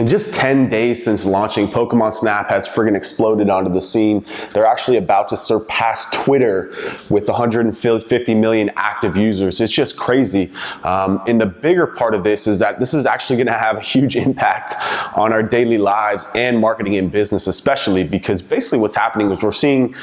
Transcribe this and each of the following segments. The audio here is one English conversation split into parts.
In just 10 days since launching, Pokemon Snap has friggin' exploded onto the scene. They're actually about to surpass Twitter with 150 million active users. It's just crazy. And the bigger part of this is that this is actually gonna have a huge impact on our daily lives and marketing and business especially, because basically what's happening is we're seeing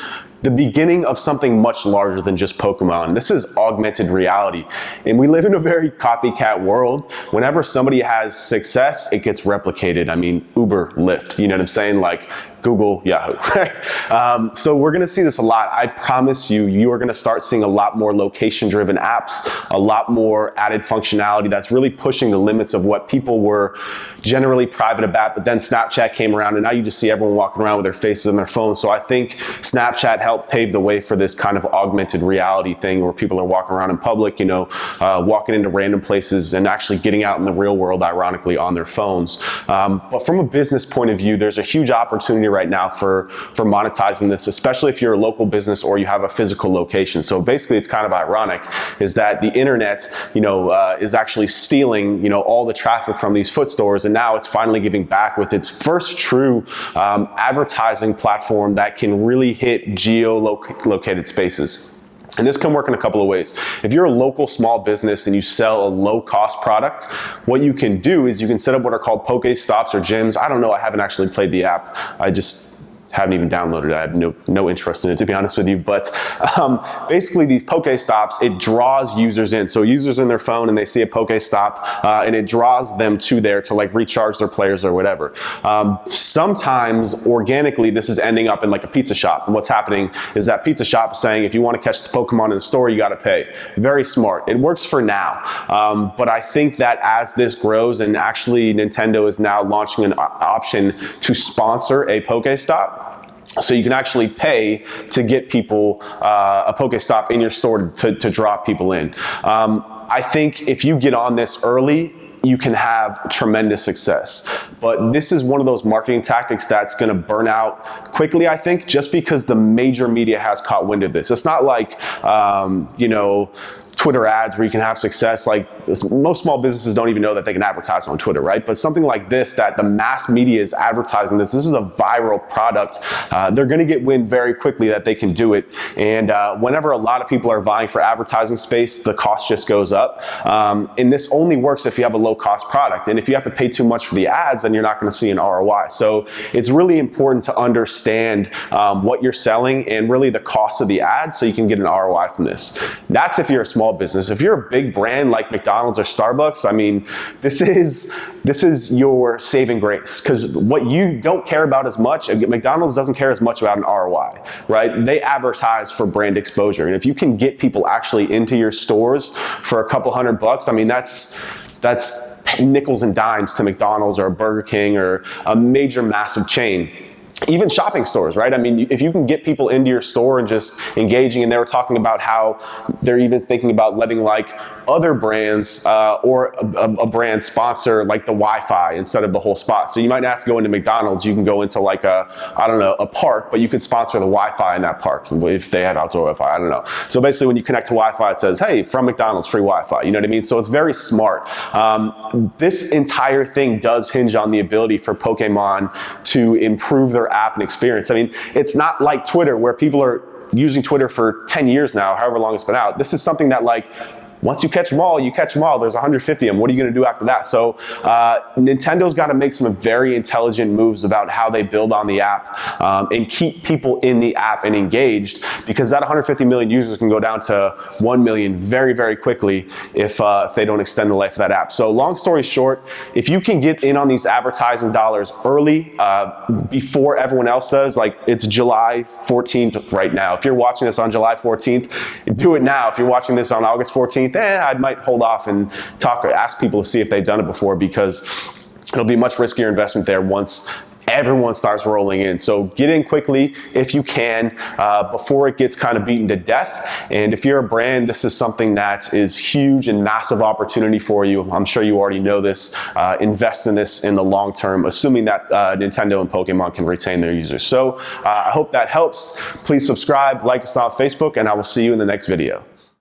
the beginning of something much larger than just Pokemon. This is augmented reality. And we live in a very copycat world. Whenever somebody has success, it gets replicated. I mean, Uber, Lyft, you know what I'm saying? Like Google, Yahoo, right? So we're gonna see this a lot. I promise you, you are gonna start seeing a lot more location-driven apps, a lot more added functionality that's really pushing the limits of what people were generally private about, but then Snapchat came around and now you just see everyone walking around with their faces on their phones. So I think Snapchat helped pave the way for this kind of augmented reality thing where people are walking around in public, you know, walking into random places and actually getting out in the real world, ironically, on their phones. But from a business point of view, there's a huge opportunity right now for monetizing this, especially if you're a local business or you have a physical location. So basically it's kind of ironic is that the internet, you know, is actually stealing, you know, all the traffic from these foot stores, and now it's finally giving back with its first true advertising platform that can really hit geo-located spaces. And this can work in a couple of ways. If you're a local small business and you sell a low-cost product, what you can do is you can set up what are called Pokestops or gyms. I don't know, I haven't actually played the app. I just haven't even downloaded it. I have no interest in it, to be honest with you. But basically these Pokestops, it draws users in. So users in their phone and they see a Pokestop and it draws them to there to like recharge their players or whatever. Sometimes organically this is ending up in like a pizza shop. And what's happening is that pizza shop is saying if you want to catch the Pokemon in the store, you got to pay. Very smart. It works for now. But I think that as this grows, and actually Nintendo is now launching an option to sponsor a Pokestop. So you can actually pay to get people a Pokestop in your store to draw people in. I think if you get on this early, you can have tremendous success. But this is one of those marketing tactics that's gonna burn out quickly, I think, just because the major media has caught wind of this. It's not like, you know, Twitter ads where you can have success. Like most small businesses don't even know that they can advertise on Twitter, right? But something like this, that the mass media is advertising this is a viral product. They're gonna get wind very quickly that they can do it. And whenever a lot of people are vying for advertising space, the cost just goes up. And this only works if you have a low cost product. And if you have to pay too much for the ads, then you're not gonna see an ROI. So it's really important to understand what you're selling and really the cost of the ad so you can get an ROI from this. That's if you're a small business. If you're a big brand like McDonald's or Starbucks, I mean, this is your saving grace, because what you don't care about as much, McDonald's doesn't care as much about an ROI, right? They advertise for brand exposure. And if you can get people actually into your stores for a couple $100, I mean, that's nickels and dimes to McDonald's or a Burger King or a major massive chain. Even shopping stores, right? I mean, if you can get people into your store and just engaging, and they were talking about how they're even thinking about letting like other brands or a brand sponsor like the Wi-Fi instead of the whole spot. So you might not have to go into McDonald's, you can go into like a park, but you could sponsor the Wi-Fi in that park if they have outdoor Wi-Fi, I don't know. So basically when you connect to Wi-Fi, it says, hey, from McDonald's, free Wi-Fi, you know what I mean? So it's very smart. This entire thing does hinge on the ability for Pokemon to improve their app and experience. I mean, it's not like Twitter where people are using Twitter for 10 years now, however long it's been out. This is something that like, once you catch them all, you catch them all. There's 150 of them. What are you going to do after that? So Nintendo's got to make some very intelligent moves about how they build on the app and keep people in the app and engaged, because that 150 million users can go down to 1 million very, very quickly if they don't extend the life of that app. So long story short, if you can get in on these advertising dollars early before everyone else does, like it's July 14th right now. If you're watching this on July 14th, do it now. If you're watching this on August 14th, I might hold off and talk or ask people to see if they've done it before, because it'll be much riskier investment there once everyone starts rolling in. So get in quickly if you can before it gets kind of beaten to death. And if you're a brand, this is something that is huge and massive opportunity for you. I'm sure you already know this. Invest in this in the long term, assuming that Nintendo and Pokemon can retain their users. So I hope that helps. Please subscribe, like us on Facebook, and I will see you in the next video.